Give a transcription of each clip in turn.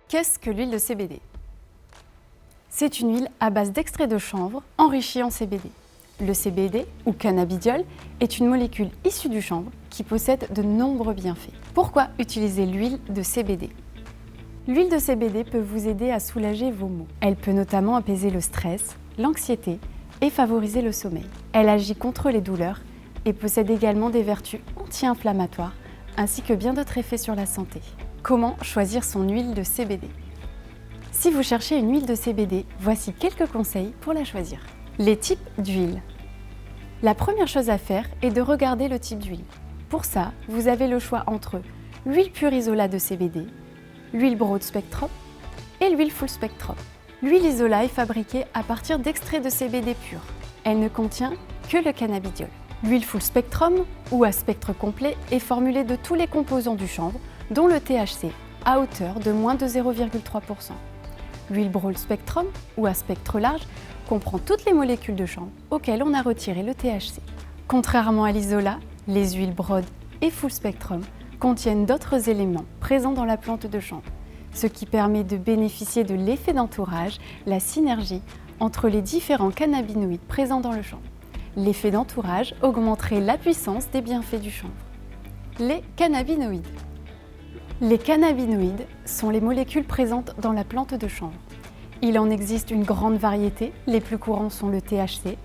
Qu'est-ce que l'huile de CBD? C'est une huile à base d'extrait de chanvre enrichie en CBD. Le CBD, ou cannabidiol, est une molécule issue du chanvre qui possède de nombreux bienfaits. Pourquoi utiliser l'huile de CBD? L'huile de CBD peut vous aider à soulager vos maux. Elle peut notamment apaiser le stress, l'anxiété et favoriser le sommeil. Elle agit contre les douleurs et possède également des vertus anti-inflammatoires ainsi que bien d'autres effets sur la santé. Comment choisir son huile de CBD? Si vous cherchez une huile de CBD, voici quelques conseils pour la choisir. Les types d'huile. La première chose à faire est de regarder le type d'huile. Pour ça, vous avez le choix entre l'huile pure isola de CBD, l'huile broad spectrum et l'huile full spectrum. L'huile isola est fabriquée à partir d'extraits de CBD pur. Elle ne contient que le cannabidiol. L'huile full spectrum, ou à spectre complet, est formulée de tous les composants du chanvre, dont le THC, à hauteur de moins de 0,3%. L'huile broad spectrum, ou à spectre large, comprend toutes les molécules de chanvre auxquelles on a retiré le THC. Contrairement à l'isola, les huiles broad et full spectrum contiennent d'autres éléments présents dans la plante de chanvre, ce qui permet de bénéficier de l'effet d'entourage, la synergie entre les différents cannabinoïdes présents dans le chanvre. L'effet d'entourage augmenterait la puissance des bienfaits du chanvre. Les cannabinoïdes. Les cannabinoïdes sont les molécules présentes dans la plante de chanvre. Il en existe une grande variété, les plus courants sont le THC,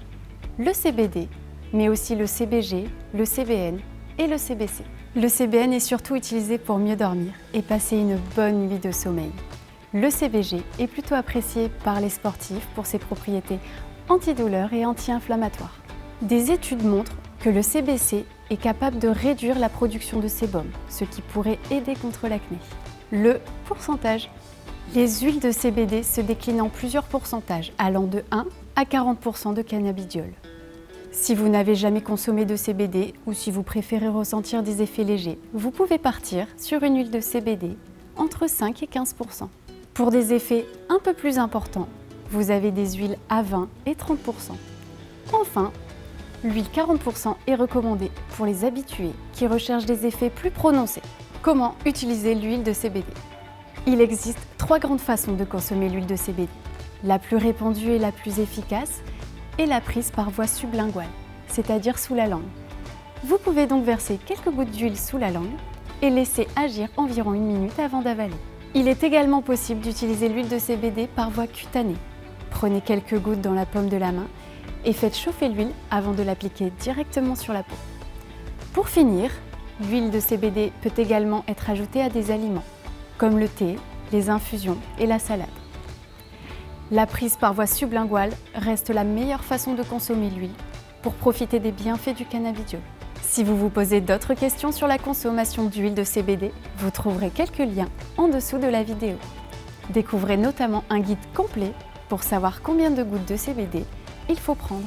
le CBD, mais aussi le CBG, le CBN et le CBC. Le CBN est surtout utilisé pour mieux dormir et passer une bonne nuit de sommeil. Le CBG est plutôt apprécié par les sportifs pour ses propriétés antidouleurs et anti-inflammatoires. Des études montrent que le CBC est capable de réduire la production de sébum, ce qui pourrait aider contre l'acné. Le pourcentage. Les huiles de CBD se déclinent en plusieurs pourcentages, allant de 1 à 40% de cannabidiol. Si vous n'avez jamais consommé de CBD ou si vous préférez ressentir des effets légers, vous pouvez partir sur une huile de CBD entre 5 et 15%. Pour des effets un peu plus importants, vous avez des huiles à 20 et 30%. Enfin, l'huile 40% est recommandée pour les habitués qui recherchent des effets plus prononcés. Comment utiliser l'huile de CBD? Il existe 3 grandes façons de consommer l'huile de CBD. La plus répandue et la plus efficace est la prise par voie sublinguale, c'est-à-dire sous la langue. Vous pouvez donc verser quelques gouttes d'huile sous la langue et laisser agir environ 1 minute avant d'avaler. Il est également possible d'utiliser l'huile de CBD par voie cutanée. Prenez quelques gouttes dans la paume de la main et faites chauffer l'huile avant de l'appliquer directement sur la peau. Pour finir, l'huile de CBD peut également être ajoutée à des aliments, comme le thé, les infusions et la salade. La prise par voie sublinguale reste la meilleure façon de consommer l'huile pour profiter des bienfaits du cannabidiol. Si vous vous posez d'autres questions sur la consommation d'huile de CBD, vous trouverez quelques liens en dessous de la vidéo. Découvrez notamment un guide complet pour savoir combien de gouttes de CBD il faut prendre.